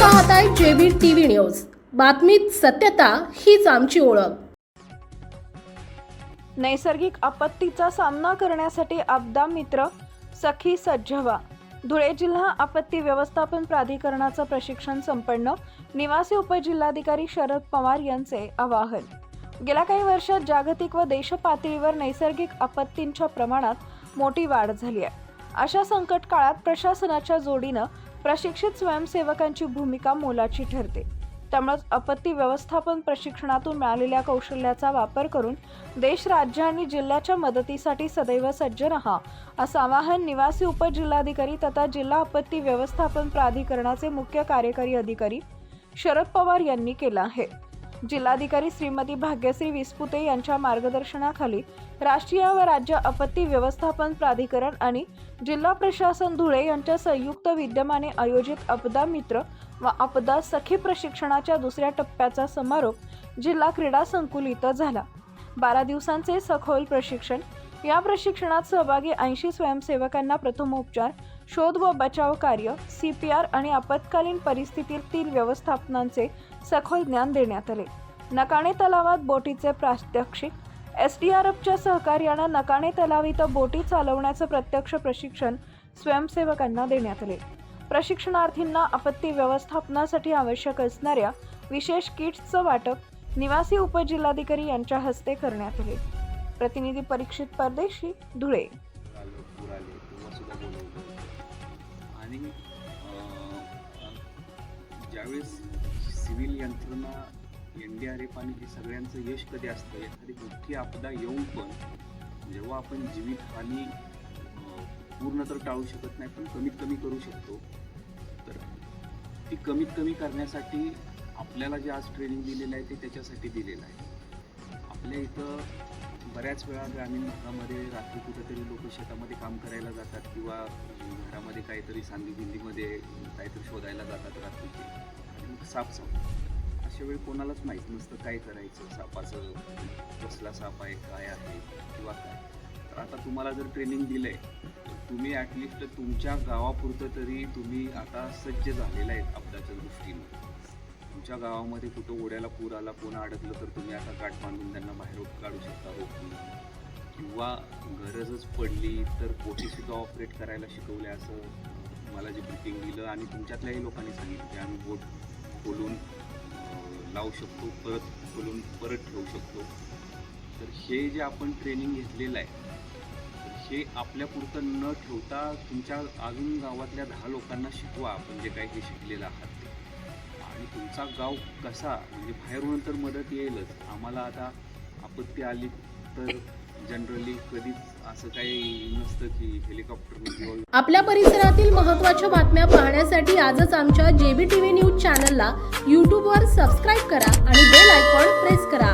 पाहताय JB TV news. बातमीत सत्यता हीच आमची ओळख। नैसर्गिक आपत्तीचा सामना करण्यासाठी आपदा मित्र सखी सज्ज व्हा। धुळे जिल्हा आपत्ती व्यवस्थापन प्राधिकरणाचं प्रशिक्षण संपन्न। निवासी उपजिल्हाधिकारी शरद पवार यांचे आवाहन। गेल्या काही वर्षात जागतिक व देश पातळीवर नैसर्गिक आपत्तींच्या प्रमाणात मोठी वाढ झाली आहे। अशा संकट काळात प्रशासनाच्या जोडीनं प्रशिक्षित स्वयंसेवकांची भूमिका मोलाची ठरते। त्यामुळे आपत्ती व्यवस्थापन प्रशिक्षणातून मिळालेल्या कौशल्याचा वापर करून देश, राज्य आणि जिल्ह्याच्या मदतीसाठी सदैव सज्ज रहा, असं आवाहन निवासी उपजिल्हाधिकारी तथा जिल्हा आपत्ती व्यवस्थापन प्राधिकरणाचे मुख्य कार्यकारी अधिकारी शरद पवार यांनी केलं आहे। जिल्हाधिकारी श्रीमती भाग्यश्री विस्पुते यांच्या मार्गदर्शनाखाली राष्ट्रीय व राज्य आपत्ती व्यवस्थापन प्राधिकरण आणि जिल्हा प्रशासन धुळे यांच्या संयुक्त विद्यमाने आयोजित आपदा मित्र व आपदा सखी प्रशिक्षणाच्या दुसऱ्या टप्प्याचा समारोप जिल्हा क्रीडा संकुल इथं झाला। 12 दिवसांचे सखोल प्रशिक्षण। या प्रशिक्षणात सहभागी 80 स्वयंसेवकांना प्रथमोपचार, शोध व बचाव कार्य, CPR आणि आपत्कालीन परिस्थितीतील व्यवस्थापनाचे सखोल ज्ञान देण्यात आले। नकाणे तलावात बोटीचे प्रात्यक्षिक। SDRFच्या सहकार्यानं नकाणे तलाव इथं बोटी चालवण्याचं प्रत्यक्ष प्रशिक्षण स्वयंसेवकांना देण्यात आले। प्रशिक्षणार्थींना आपत्ती व्यवस्थापनासाठी आवश्यक असणाऱ्या विशेष किट्सचं वाटप निवासी उपजिल्हाधिकारी यांच्या हस्ते करण्यात आले। प्रतिनिधी परीक्षित परदेशी, धुळे। आणि ज्यावेळेस सिव्हिल यंत्रणा, NDRF आणि हे सगळ्यांचं यश कधी असतं, एखादी मोठी आपदा येऊन पण जेव्हा आपण जीवितहानी पूर्ण तर टाळू शकत नाही पण कमीत कमी करू शकतो, तर ती कमीत कमी करण्यासाठी आपल्याला जे आज ट्रेनिंग दिलेलं आहे ते त्याच्यासाठी दिलेलं आहे। आपल्या इथं बऱ्याच वेळा ग्रामीण भागामध्ये रात्री कुठेतरी लोक शेतामध्ये काम करायला जातात किंवा घरामध्ये काहीतरी सांगीगिंदीमध्ये काहीतरी शोधायला जातात रात्रीचे, आणि साप अशा वेळी कोणालाच माहीत नसतं काय करायचं, सापाचं कसला साप आहे, काय आहे किंवा काय। तर आता तुम्हाला जर ट्रेनिंग दिलं आहे तर तुम्ही ॲटलिस्ट तुमच्या गावापुरतं तरी तुम्ही आता सज्ज झालेला आहेत आपदाच्या दृष्टीनं। तुमच्या गावामध्ये कुठं ओढ्याला पूर आला, कोणा अडकलं तर तुम्ही आता गाठ बांधून त्यांना बाहेर काढू शकता रोखून, किंवा गरजच पडली तर बोटीसुद्धा ऑपरेट करायला शिकवले असं मला जे ब्रीफिंग दिलं आणि तुमच्यातल्याही लोकांनी सांगितलं की आम्ही बोट खोलून लावू शकतो, परत खोलून परत ठेवू शकतो। तर हे जे आपण ट्रेनिंग घेतलेलं आहे तर हे आपल्यापुरतं न ठेवता तुमच्या अजून गावातल्या 10 लोकांना शिकवा आपण जे काही हे शिकलेलं आहात ते। आणि तुमचा गाव कसा, म्हणजे बाहेरून तर मदत येईलच, आम्हाला आता आपत्ती आली तर जनरली कधीच असं काही नसतं की हेलिकॉप्टरने। आपल्या परिसरातील महत्त्वाच्या बातम्या पाहण्यासाठी आजच आमच्या जेबी टीव्ही न्यूज चॅनलला YouTube वर सबस्क्राईब करा आणि बेल आयकॉन प्रेस करा।